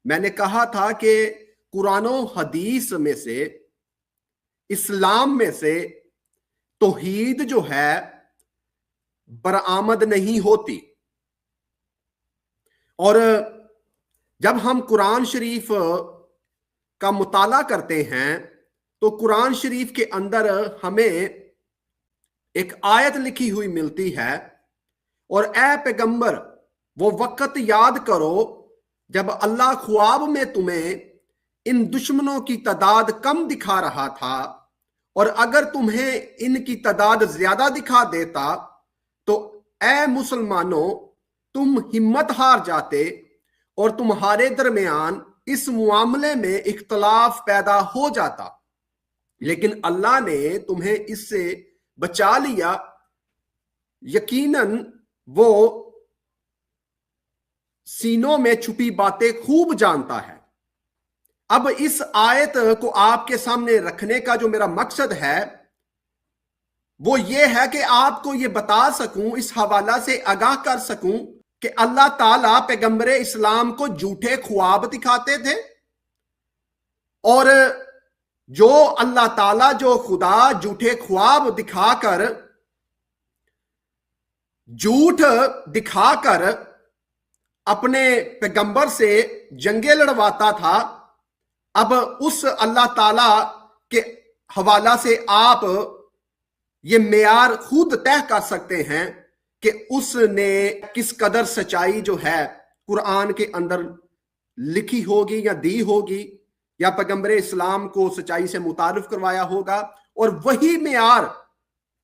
میں نے کہا تھا کہ قرآن و حدیث میں سے، اسلام میں سے توحید جو ہے برآمد نہیں ہوتی. اور جب ہم قرآن شریف کا مطالعہ کرتے ہیں تو قرآن شریف کے اندر ہمیں ایک آیت لکھی ہوئی ملتی ہے، اور اے پیغمبر وہ وقت یاد کرو جب اللہ خواب میں تمہیں ان دشمنوں کی تعداد کم دکھا رہا تھا، اور اگر تمہیں ان کی تعداد زیادہ دکھا دیتا تو اے مسلمانوں تم ہمت ہار جاتے اور تمہارے درمیان اس معاملے میں اختلاف پیدا ہو جاتا، لیکن اللہ نے تمہیں اس سے بچا لیا، یقیناً وہ سینوں میں چھپی باتیں خوب جانتا ہے. اب اس آیت کو آپ کے سامنے رکھنے کا جو میرا مقصد ہے وہ یہ ہے کہ آپ کو یہ بتا سکوں، اس حوالہ سے آگاہ کر سکوں کہ اللہ تعالیٰ پیغمبر اسلام کو جھوٹے خواب دکھاتے تھے، اور جو اللہ تعالیٰ جو خدا جھوٹے خواب دکھا کر، جھوٹ دکھا کر اپنے پیغمبر سے جنگیں لڑواتا تھا، اب اس اللہ تعالیٰ کے حوالہ سے آپ یہ معیار خود طے کر سکتے ہیں کہ اس نے کس قدر سچائی جو ہے قرآن کے اندر لکھی ہوگی یا دی ہوگی، یا پیغمبر اسلام کو سچائی سے متعارف کروایا ہوگا. اور وہی معیار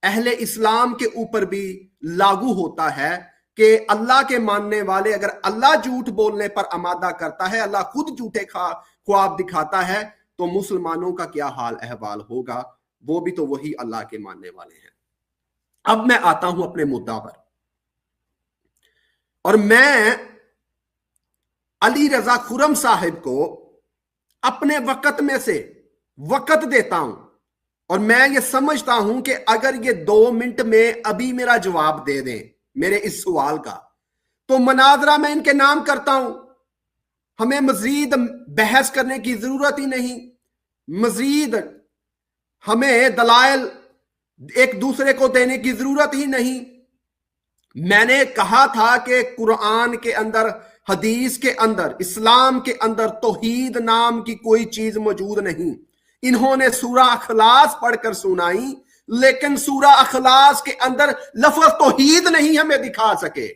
اہل اسلام کے اوپر بھی لاگو ہوتا ہے کہ اللہ کے ماننے والے اگر اللہ جھوٹ بولنے پر آمادہ کرتا ہے، اللہ خود جھوٹے خواب دکھاتا ہے، تو مسلمانوں کا کیا حال احوال ہوگا؟ وہ بھی تو وہی اللہ کے ماننے والے ہیں. اب میں آتا ہوں اپنے مدعا پر، اور میں علی رضا خرم صاحب کو اپنے وقت میں سے وقت دیتا ہوں، اور میں یہ سمجھتا ہوں کہ اگر یہ 2 منٹ میں ابھی میرا جواب دے دیں میرے اس سوال کا تو مناظرہ میں ان کے نام کرتا ہوں. ہمیں مزید بحث کرنے کی ضرورت ہی نہیں، مزید ہمیں دلائل ایک دوسرے کو دینے کی ضرورت ہی نہیں. میں نے کہا تھا کہ قرآن کے اندر، حدیث کے اندر، اسلام کے اندر توحید نام کی کوئی چیز موجود نہیں. انہوں نے سورہ اخلاص پڑھ کر سنائی، لیکن سورہ اخلاص کے اندر لفظ توحید نہیں ہمیں دکھا سکے.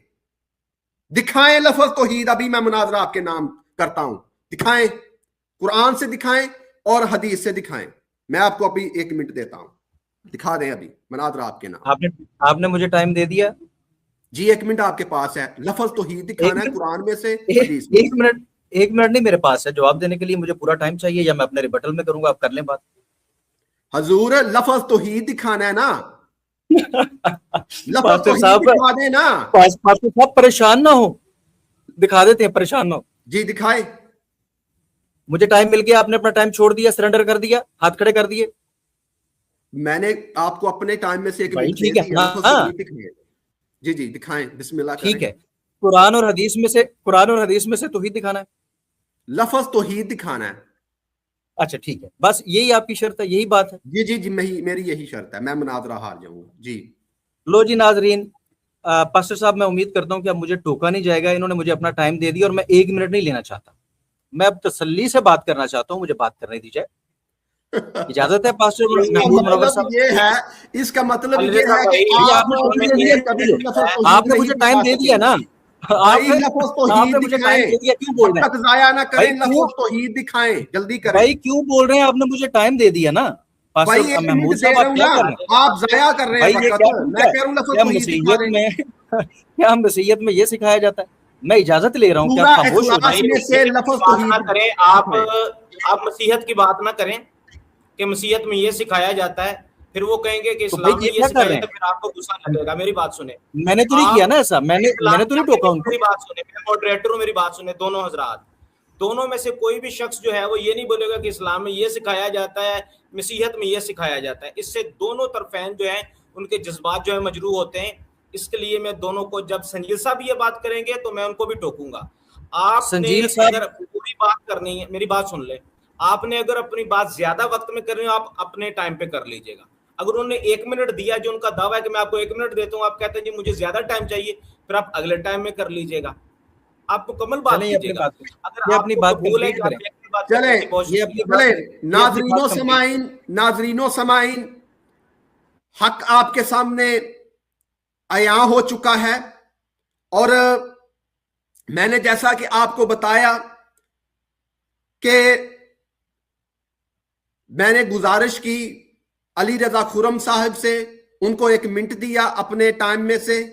دکھائیں لفظ توحید، ابھی میں مناظرہ آپ کے نام کرتا ہوں، دکھائیں، قرآن سے دکھائیں اور حدیث سے دکھائیں. میں آپ کو ابھی 1 منٹ دیتا ہوں، دکھا دیں ابھی مناظرہ آپ کے نام. آپ نے مجھے ٹائم دے دیا جی، 1 منٹ آپ کے پاس ہے، لفظ توحید دکھانا ہے قرآن میں سے، حدیث میں. 1 منٹ نہیں میرے پاس ہے، جواب دینے کے لیے مجھے پورا ٹائم چاہیے، یا میں اپنے ریبٹل میں کروں گا، آپ کر لیں بات. حضور لفظ توحید دکھانا ہے نا، لفظ پاسٹر توحید صاحب دکھا دیں نا. پاسٹر صاحب پریشان نہ ہو، دکھا دیتے ہیں، پریشان نہ ہو. جی دکھائیں. مجھے ٹائم مل گیا، آپ نے اپنا ٹائم چھوڑ دیا، سرنڈر کر دیا، ہاتھ کھڑے کر دیے. میں نے آپ کو اپنے ٹائم میں سے 1 منٹ دے ٹھیک ہے، دیا، لفظ توحید دکھائیں. جی جی دکھائیں، بسم اللہ کریں. ٹھیک ہے، قرآن اور حدیث میں سے توحید دکھانا ہے، لفظ توحید دکھانا ہے. اچھا ٹھیک ہے، بس یہی آپ کی شرط ہے، یہی بات ہے. جی جی جی میری یہی شرط ہے، میں مناظرہ ہار جاؤں گا. جی لو جی ناظرین، پاسٹر صاحب میں امید کرتا ہوں کہ اب مجھے ٹوکا نہیں جائے گا. انہوں نے مجھے اپنا ٹائم دے دیا اور میں 1 منٹ نہیں لینا چاہتا. میں اب تسلی سے بات کرنا چاہتا ہوں، مجھے بات کرنے دی جائے. اجازت ہے پاسٹر محمود منور صاحب؟ یہ ہے، اس کا مطلب یہ ہے کہ آپ نے مجھے ٹائم دے دیا نا، آپ نے مجھے ٹائم دے دیا، کیوں بول رہے ہیں؟ ضائع نہ کریں، لفظ توحید دکھائیں، جلدی کریں. بھائی کیوں بول رہے ہیں؟ آپ نے مجھے ٹائم دے دیا نا. بھائی محمود صاحب آپ کیا کر رہے ہیں؟ آپ ضائع کر رہے ہیں وقت. میں کہہ رہا ہوں لفظ توحید دکھا دیں. کیا مسیحیت میں یہ سکھایا جاتا ہے؟ میں اجازت لے رہا ہوں کہ آپ خاموش ہو جائیں. آپ مسیحیت کی بات نہ کریں کہ مسیحیت میں یہ سکھایا جاتا ہے، پھر وہ کہیں گے کہ اسلام میں یہ سکھایا جاتا ہے، پھر آپ کو غصہ لگے گا. میری بات سنیں، میں نے تو نہیں کیا نا ایسا، میں نے تو نہیں ٹوکا ان کو. میری بات سنیں، میں ماڈریٹر ہوں، میری بات سنیں. دونوں حضرات، دونوں میں سے کوئی بھی شخص جو ہے وہ یہ نہیں بولے گا کہ اسلام میں یہ سکھایا جاتا ہے، مسیحیت میں یہ سکھایا جاتا ہے. اس سے دونوں طرفین جو ہیں ان کے جذبات جو ہے مجروح ہوتے ہیں. اس کے لیے میں دونوں کو، جب سنجیل صاحب یہ بات کریں گے تو میں ان کو بھی ٹوکوں گا. آپ نے اگر پوری बात करनी है, मेरी बात सुन ले। आपने अगर अपनी बात ज्यादा वक्त में करनी हो, आप अपने टाइम पे कर लीजिएगा। अगर उन्होंने 1 मिनट दिया, जो उनका दावा है कि मैं आपको 1 मिनट देता हूँ, आप कहते हैं जी मुझे ज्यादा टाइम चाहिए, फिर आप अगले टाइम में कर लीजिएगा। आप मुकम्मल बात चलें, ये अपनी कीजिएगा। बात अगर ये अपनी आपको बात कबूल है कंप्लीट कि आप करें। एक बात चलें, करने की कोशिश ये अपनी कीजिए। बात- चले नाजरीनों समाइन, हक आपके सामने अया हो चुका है। और मैंने जैसा कि आपको बताया कि मैंने गुजारिश की अली रजा खुरम साहब से, उनको 1 मिनट दिया अपने टाइम में से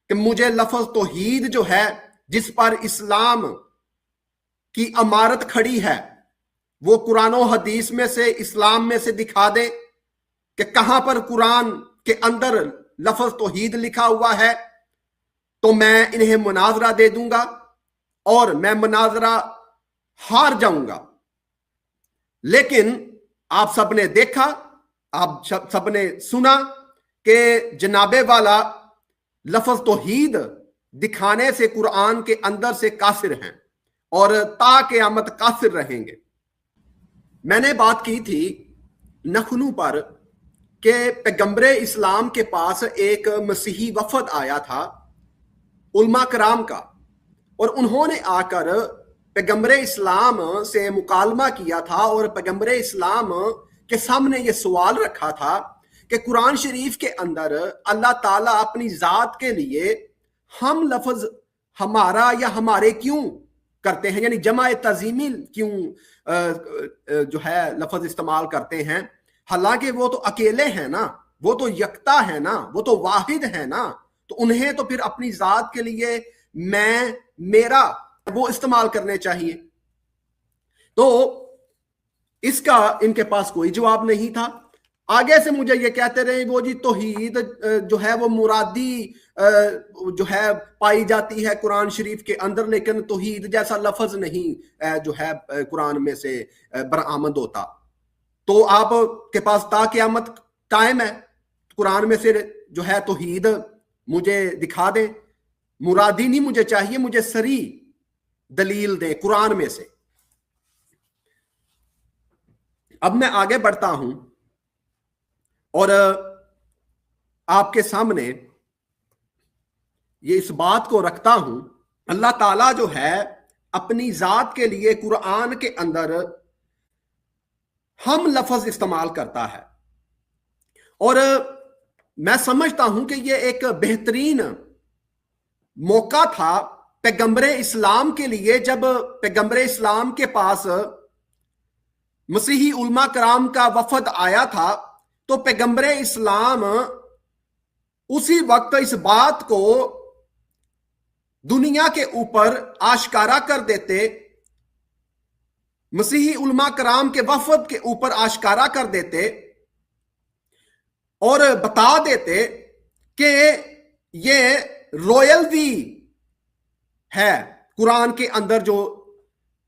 कि मुझे लफ्ज तौहीद जो है, जिस पर इस्लाम की अमारत खड़ी है, वो कुरान और हदीस में से, इस्लाम में से दिखा दे कि कहां पर कुरान के अंदर लफ्ज तौहीद लिखा हुआ है। तो मैं इन्हें मुनाजरा दे दूंगा और मैं मुनाजरा हार जाऊंगा। लेकिन आप सबने देखा, आप सबने सुना कि जनाबे वाला लफ्ज तौहीद दिखाने से कुरान के अंदर से काफिर हैं और ता क़यामत काफिर रहेंगे। मैंने बात की थी नखनू पर कि पैगंबरे इस्लाम के पास एक मसीही वफद आया था उलमा कराम का, और उन्होंने आकर पैगंबरे इस्लाम से मुकालमा किया था और पैगंबरे इस्लाम के सामने ये सवाल रखा था कि कुरान शरीफ के अंदर अल्लाह ताला अपनी जात के लिए हम लफ्ज हमारा या हमारे क्यों करते हैं, यानी जमा तज़ीमी क्यों जो है लफ्ज इस्तेमाल करते हैं। हालांकि वो तो अकेले हैं ना, वो तो यकता है ना, वो तो वाहिद है ना, तो उन्हें तो फिर अपनी जात के लिए मैं, मेरा वो इस्तेमाल करने चाहिए। तो इसका इनके पास कोई जवाब नहीं था। आगे से मुझे ये कहते रहे वो जी तौहीद जो है वो मुरादी जो है पाई जाती है कुरान शरीफ के अंदर, लेकिन तौहीद जैसा लफ्ज नहीं जो है कुरान में से बरामद होता। तो आप के पास ता क़यामत टाइम है, कुरान में से जो है तौहीद मुझे दिखा दे, मुरादी नहीं मुझे चाहिए, मुझे सरी दलील दे कुरान में से। अब मैं आगे बढ़ता हूं और आपके सामने ये इस बात को रखता हूं, अल्लाह ताला जो है अपनी जात के लिए कुरान के अंदर हम लफ्ज इस्तेमाल करता है, और मैं समझता हूं कि ये एक बेहतरीन मौका था पैगंबरे इस्लाम के लिए, जब पैगंबरे इस्लाम के पास मसीही उलमा कराम का वफद आया था, तो पैगंबरे इस्लाम उसी वक्त इस बात को दुनिया के ऊपर आश्कारा कर देते, मसीही उलमा कराम के वफद के ऊपर आश्कारा कर देते और बता देते कि ये रॉयल्टी है कुरान के अंदर जो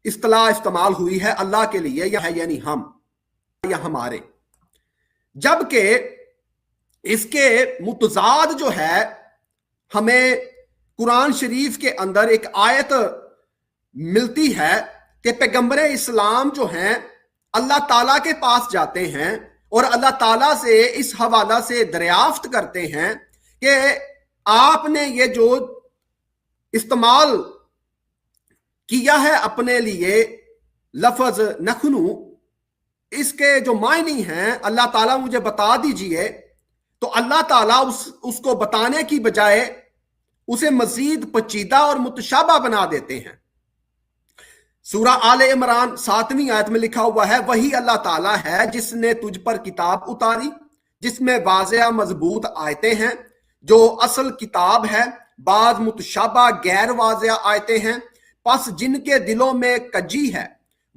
इस्तिलाह इस्तेमाल हुई है अल्लाह के लिए, यह है यानी हम या हमारे। जबकि इसके मुतजाद जो है हमें कुरान शरीफ के अंदर एक आयत मिलती है कि पैगंबरे इस्लाम जो हैं अल्लाह ताला के पास जाते हैं और अल्लाह ताला से इस हवाला से दरियाफ्त करते हैं कि आपने ये जो इस्तेमाल किया है अपने लिए लफ्ज नखनू, इसके जो मायने हैं अल्लाह ताला मुझे बता दीजिए। तो अल्लाह ताला उसको बताने की बजाय उसे मजीद पेचीदा और मुतशाबा बना देते हैं। सूरा आले इमरान 7वीं आयत में लिखा हुआ है, वही अल्लाह ताला है जिसने तुझ पर किताब उतारी जिसमें वाज़ेह मजबूत आयतें हैं, जो असल किताब है, बाज मुतशाबा गैर वाज़ेह आयतें हैं। पस जिनके दिलों में कजी है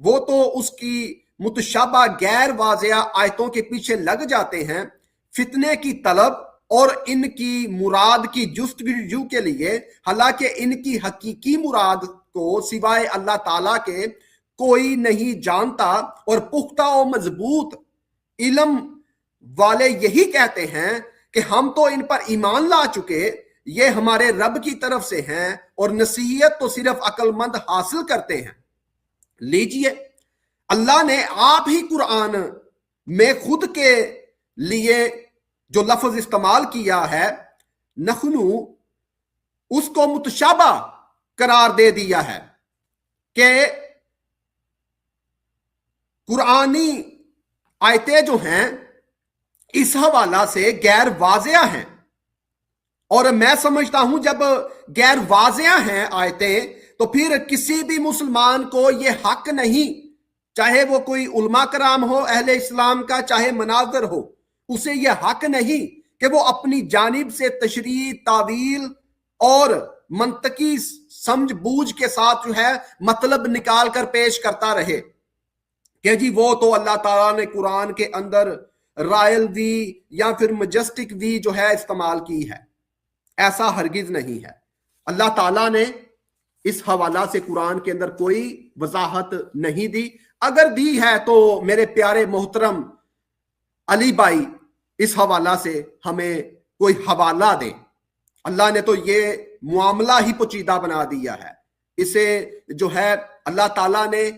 वो तो उसकी मुतशाबा गैर वाज़ेह आयतों के पीछे लग जाते हैं, फितने की तलब और इनकी मुराद की जुस्तजू के लिए, हालांकि इनकी हकीकी मुराद को सिवाय अल्लाह ताला के कोई नहीं जानता। और पुख्ता और मजबूत इल्म वाले यही कहते हैं कि हम तो इन पर ईमान ला चुके, ये हमारे रब की तरफ से हैं और नसीहत तो सिर्फ अक्लमंद हासिल करते हैं। लीजिए, अल्लाह ने आप ही कुरान में खुद के लिए जो लफ्ज इस्तेमाल किया है नखनू, उसको मुतशाबा करार दे दिया है कि कुरानी आयतें जो हैं इस हवाला से गैर वाज़िया हैं। और मैं समझता हूं जब गैर वाज़िया हैं आयतें, तो फिर किसी भी मुसलमान को यह हक नहीं, चाहे वो कोई उलमा कराम हो अहले इस्लाम का, चाहे मनाजर हो, उसे यह हक नहीं कि वो अपनी जानिब से तशरीह, तावील और मंतकी समझ बूझ के साथ जो है मतलब निकाल कर पेश करता रहे कि जी वो तो अल्लाह ताला ने कुरान के अंदर रॉयल वी या फिर मजेस्टिक वी जो है इस्तेमाल की है। ऐसा हरगिज नहीं है। अल्लाह ताला ने इस हवाला से कुरान के अंदर कोई वजाहत नहीं दी। अगर दी है तो मेरे प्यारे मोहतरम अली भाई इस हवाला से हमें कोई हवाला दें। अल्लाह ने तो ये मामला ही पोचीदा बना दिया है। इसे जो है अल्लाह ताला ने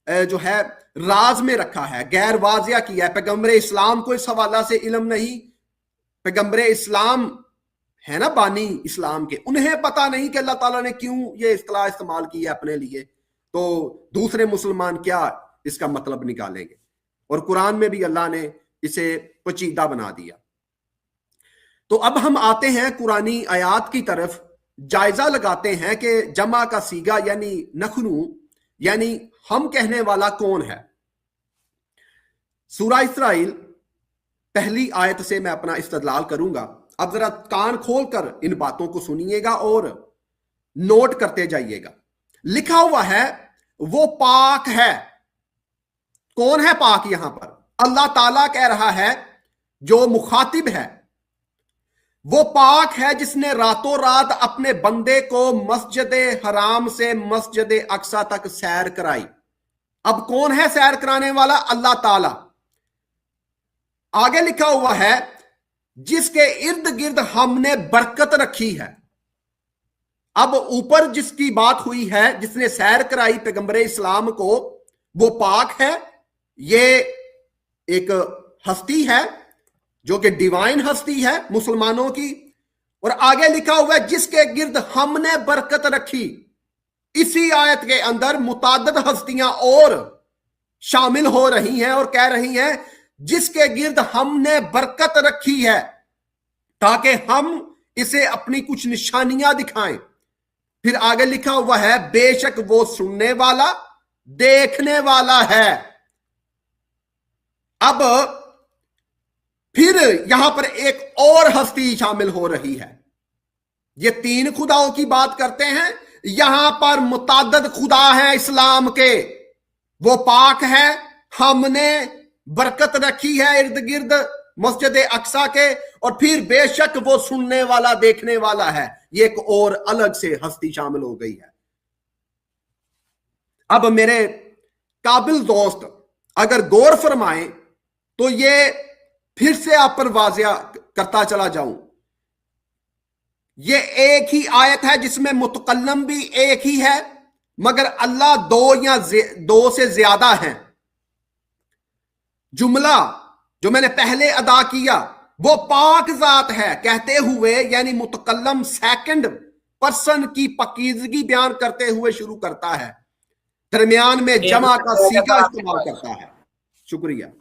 जो है राज में रखा है, गैर वाजिया किया है। पैगंबर इस्लाम को इस हवाला से इल्म नहीं। पैगंबर इस्लाम है ना बानी इस्लाम के, उन्हें पता नहीं कि अल्लाह ताला ने क्यों ये इस्तिलाह इस्तेमाल की है अपने लिए, तो दूसरे मुसलमान क्या इसका मतलब निकालेंगे। और कुरान में भी अल्लाह ने इसे पेचीदा बना दिया। तो अब हम आते हैं कुरानी आयात की तरफ, जायजा लगाते हैं कि जमा का सीगा यानी नखनू यानी हम कहने वाला कौन है। सूरा इसराइल पहली आयत से मैं अपना इस्तदलाल करूंगा। अब जरा कान खोलकर इन बातों को सुनिएगा और नोट करते जाइएगा। लिखा हुआ है वो पाक है। कौन है पाक? यहां पर अल्लाह ताला कह रहा है, जो मुखातिब है वो पाक है जिसने रातों रात अपने बंदे को मस्जिद हराम से मस्जिद अक्सा तक सैर कराई। अब कौन है सैर कराने वाला? अल्लाह ताला। आगे लिखा हुआ है जिसके इर्द गिर्द हमने बरकत रखी है। अब ऊपर जिसकी बात हुई है, जिसने सैर कराई पैगंबर इस्लाम को, वो पाक है। ये एक हस्ती है जो कि डिवाइन हस्ती है मुसलमानों की। और आगे लिखा हुआ है जिसके गिर्द हमने बरकत रखी। इसी आयत के अंदर मुताद्दद हस्तियां और शामिल हो रही हैं और कह रही हैं जिसके गिर्द हमने बरकत रखी है ताकि हम इसे अपनी कुछ निशानियां दिखाएं। फिर आगे लिखा हुआ है बेशक वो सुनने वाला देखने वाला है। अब फिर यहां पर एक और हस्ती शामिल हो रही है। ये तीन खुदाओं की बात करते हैं, यहां पर मुताद्दद खुदा है इस्लाम के। वो पाक है, हमने बरकत रखी है इर्द गिर्द मस्जिद अक्सा के, और फिर बेशक वो सुनने वाला देखने वाला है। ये एक और अलग से हस्ती शामिल हो गई है। अब मेरे काबिल दोस्त अगर गौर फरमाएं तो ये फिर से आप पर वाजिया करता चला जाऊं, ये एक ही आयत है जिसमें मुतकल्लम भी एक ही है, मगर अल्लाह दो या दो से ज्यादा हैं। जुमला जो मैंने पहले अदा किया वो पाक जात है कहते हुए, यानी मुतकल्लम सेकंड पर्सन की पाकीज़गी बयान करते हुए शुरू करता है, दरमियान में जमा का सीगा इस्तेमाल करता है। शुक्रिया।